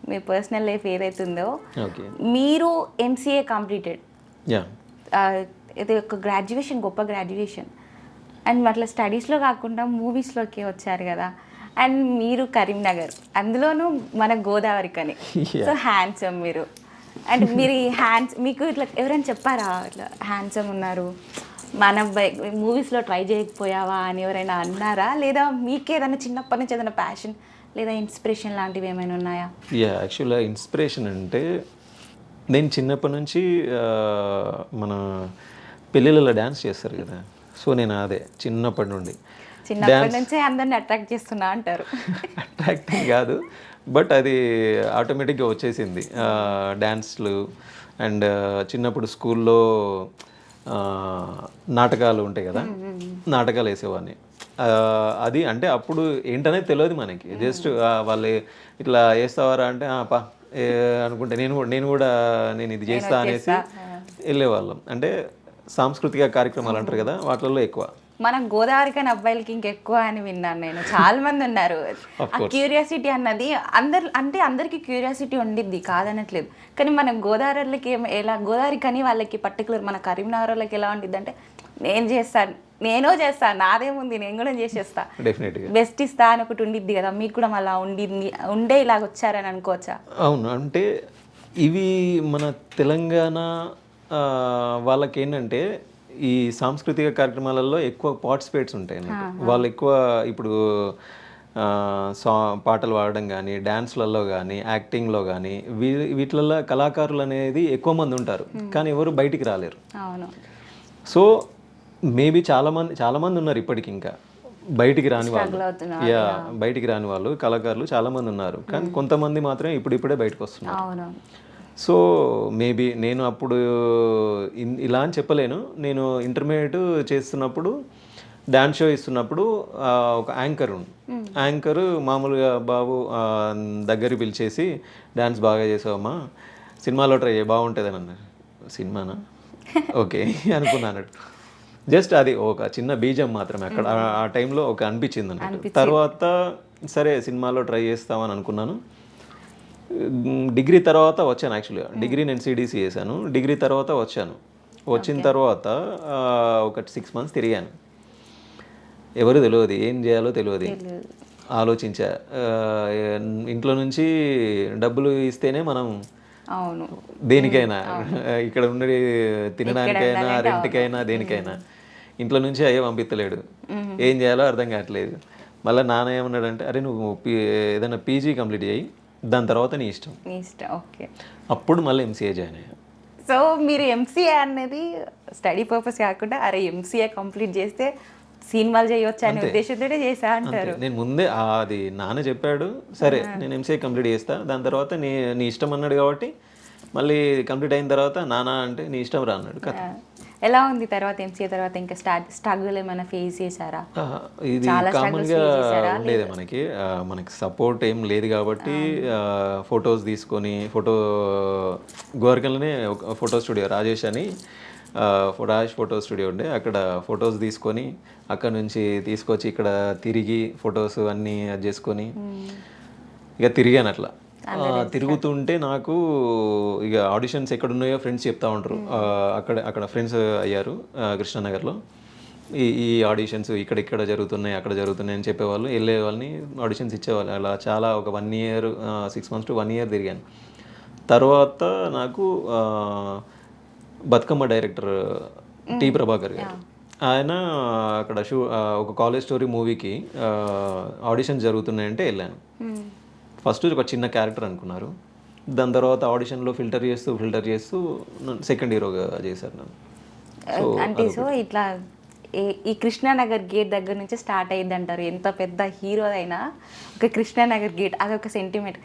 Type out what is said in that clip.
మీ personal life ఏదైతుందో okay. మీరు MCA completed, yeah. ఇది ఒక గ్రాడ్యుయేషన్, గొప్ప గ్రాడ్యుయేషన్. అండ్ అట్లా స్టడీస్లో కాకుండా మూవీస్లోకి వచ్చారు కదా. అండ్ మీరు కరీంనగర్, అందులోనూ మన గోదావరికని, సో హ్యాండ్సమ్ మీరు. అండ్ మీరు ఈ మీకు ఇట్లా ఎవరైనా చెప్పారా ఇట్లా హ్యాండ్సమ్ ఉన్నారు, మన మూవీస్లో ట్రై చేయకపోయావా అని ఎవరైనా అన్నారా? లేదా మీకే ఏదైనా చిన్నప్పటి నుంచి ఏదైనా ప్యాషన్ లేదా ఇన్స్పిరేషన్ లాంటివి ఏమైనా ఉన్నాయా? యా, యాక్చువల్గా ఇన్స్పిరేషన్ అంటే నేను చిన్నప్పటి నుంచి మన పెళ్ళిళ్ళలో డ్యాన్స్ చేస్తారు కదా, సో నేను అదే చిన్నప్పటి నుండి నుంచే అందరిని అట్రాక్ట్ చేస్తున్నా అంటారు. అట్రాక్టింగ్ కాదు, బట్ అది ఆటోమేటిక్గా వచ్చేసింది డ్యాన్స్లు. అండ్ చిన్నప్పుడు స్కూల్లో నాటకాలు ఉంటాయి కదా, నాటకాలు వేసేవాడిని. అది అంటే అప్పుడు ఏంటనేది తెలియదు మనకి, జస్ట్ వాళ్ళు ఇట్లా వేస్తావారా అంటే పా అనుకుంటే నేను కూడా నేను ఇది చేస్తా అనేసి వెళ్ళేవాళ్ళం. అంటే సాంస్కృతిక కార్యక్రమాలు అంటారు కదా, వాటిల్లో ఎక్కువ. మన గోదావరికని అబ్బాయిలకి ఇంకెక్కువ అని విన్నాను నేను, చాలా మంది ఉన్నారు. ఆ క్యూరియాసిటీ అన్నది అందరికీ క్యూరియాసిటీ ఉండిద్ది, కాదనట్లేదు. కానీ మన గోదావరికి ఎలా, గోదావరికని వాళ్ళకి పర్టికులర్ మన కరీంనగర్ వాళ్ళకి ఎలా ఉండిద్ది అంటే నేను చేస్తాను, నాదేముంది, నేను కూడా చేసేస్తా, బెస్ట్ ఇస్తా అని ఒకటి ఉండిద్ది కదా. మీకు కూడా అలా ఉండే ఇలాగ వచ్చారని అనుకోవచ్చా? అవును, అంటే ఇవి మన తెలంగాణ వాళ్ళకి ఏంటంటే ఈ సాంస్కృతిక కార్యక్రమాలలో ఎక్కువ పార్టిసిపేట్స్ ఉంటాయి అన్నమాట. వాళ్ళు ఎక్కువ ఇప్పుడు పాటలు పాడడం కానీ, డ్యాన్స్లలో కానీ, యాక్టింగ్లో కానీ, వీటిలలో కళాకారులు అనేది ఎక్కువ మంది ఉంటారు, కానీ ఎవరు బయటికి రాలేరు. అవును. సో మేబీ చాలామంది ఉన్నారు ఇప్పటికి ఇంకా బయటికి రాని వాళ్ళు. బయటికి రాని వాళ్ళు కళాకారులు చాలామంది ఉన్నారు, కానీ కొంతమంది మాత్రం ఇప్పుడిప్పుడే బయటకు వస్తున్నారు. సో మేబీ నేను అప్పుడు ఇలా అని చెప్పలేను. నేను ఇంటర్మీడియట్ చేస్తున్నప్పుడు డ్యాన్స్ షో ఇస్తున్నప్పుడు ఒక యాంకరు మామూలుగా బాబు దగ్గరికి పిలిచేసి డ్యాన్స్ బాగా చేసావమ్మా, సినిమాలో ట్రై చేయి బాగుంటుంది అని అన్నారు. సినిమానా ఓకే అనుకున్నాను. జస్ట్ అది ఒక చిన్న బీజం మాత్రమే అక్కడ ఆ టైంలో ఒక అనిపించింది అన్నట్టు. తర్వాత సరే సినిమాలో ట్రై చేస్తామని అనుకున్నాను. డిగ్రీ తర్వాత వచ్చాను. యాక్చువల్గా డిగ్రీ నేను సిడిసి చేశాను. డిగ్రీ తర్వాత వచ్చిన తర్వాత ఒక 6 months తిరిగాను. ఎవరు తెలియదు, ఏం చేయాలో తెలియదు. ఆలోచించా, ఇంట్లో నుంచి డబ్బులు ఇస్తేనే మనం దేనికైనా, ఇక్కడ ఉండి తినడానికైనా, రెంట్కైనా, దేనికైనా ఇంట్లో నుంచి అయ్యే పంపించలేడు. ఏం చేయాలో అర్థం కావట్లేదు. మళ్ళీ నాన్న ఏమన్నాడంటే, అరే నువ్వు ఏదైనా పీజీ కంప్లీట్ చేయి, దాని తర్వాత నీ ఇష్టం. ఓకే. అప్పుడు మళ్ళీ ఎంసీఏ జాయిన్ అయ్యా. సో మీరు ఎంసీఏ అనేది స్టడీ పర్పస్ కాకుండా అరే ఎంసీఏ కంప్లీట్ చేస్తే సినిమాలు చేయొచ్చు అనే ఉద్దేశంతో చేసా అంటారు. నేను ముందే అది నాన్న చెప్పాడు, సరే నేను ఎంసీఏ కంప్లీట్ చేస్తా, దాని తర్వాత నీ ఇష్టం అన్నాడు కాబట్టి మళ్ళీ కంప్లీట్ అయిన తర్వాత నాన్న అంటే నీ ఇష్టం రా అన్నాడు. కదా ఎలా ఉంది తర్వాత ఎంసీఏ తర్వాత ఇంకా స్ట్రగుల్ ఏమైనా ఫేస్ చేశారా? ఇది కామన్గా ఉండేదే మనకి సపోర్ట్ ఏం లేదు కాబట్టి ఫొటోస్ తీసుకొని గోవర్కల్లోనే ఒక photo studio Rajesh photo studio ఉండే, అక్కడ ఫొటోస్ తీసుకొని అక్కడ నుంచి తీసుకొచ్చి ఇక్కడ తిరిగి ఫొటోస్ అన్నీ అది చేసుకొని ఇక తిరిగాను. అట్లా తిరుగుతుంటే నాకు ఇక ఆడిషన్స్ ఎక్కడున్నాయో ఫ్రెండ్స్ చెప్తా ఉంటారు. అక్కడ ఫ్రెండ్స్ అయ్యారు కృష్ణానగర్లో. ఈ ఆడిషన్స్ ఇక్కడ జరుగుతున్నాయి, అక్కడ జరుగుతున్నాయి అని చెప్పేవాళ్ళు. వెళ్ళే వాళ్ళని ఆడిషన్స్ ఇచ్చేవాళ్ళు. అలా చాలా ఒక 1 year 6 months to 1 year తిరిగాను. తర్వాత నాకు బతుకమ్మ డైరెక్టర్ టి ప్రభాకర్ గారు, ఆయన అక్కడ ఒక కాలేజ్ స్టోరీ మూవీకి ఆడిషన్స్ జరుగుతున్నాయంటే వెళ్ళాను. ఫస్ట్ ఒక చిన్న క్యారెక్టర్ అనుకున్నారు, దాని తర్వాత ఆడిషన్లో ఫిల్టర్ చేస్తూ సెకండ్ హీరోగా చేశారు నన్ను. అంటే సో ఇట్లా ఈ కృష్ణానగర్ గేట్ దగ్గర నుంచి స్టార్ట్ అయ్యింది అంటారు. ఎంత పెద్ద హీరో అయినా ఒక కృష్ణానగర్ గేట్ అదొక సెంటిమెంట్.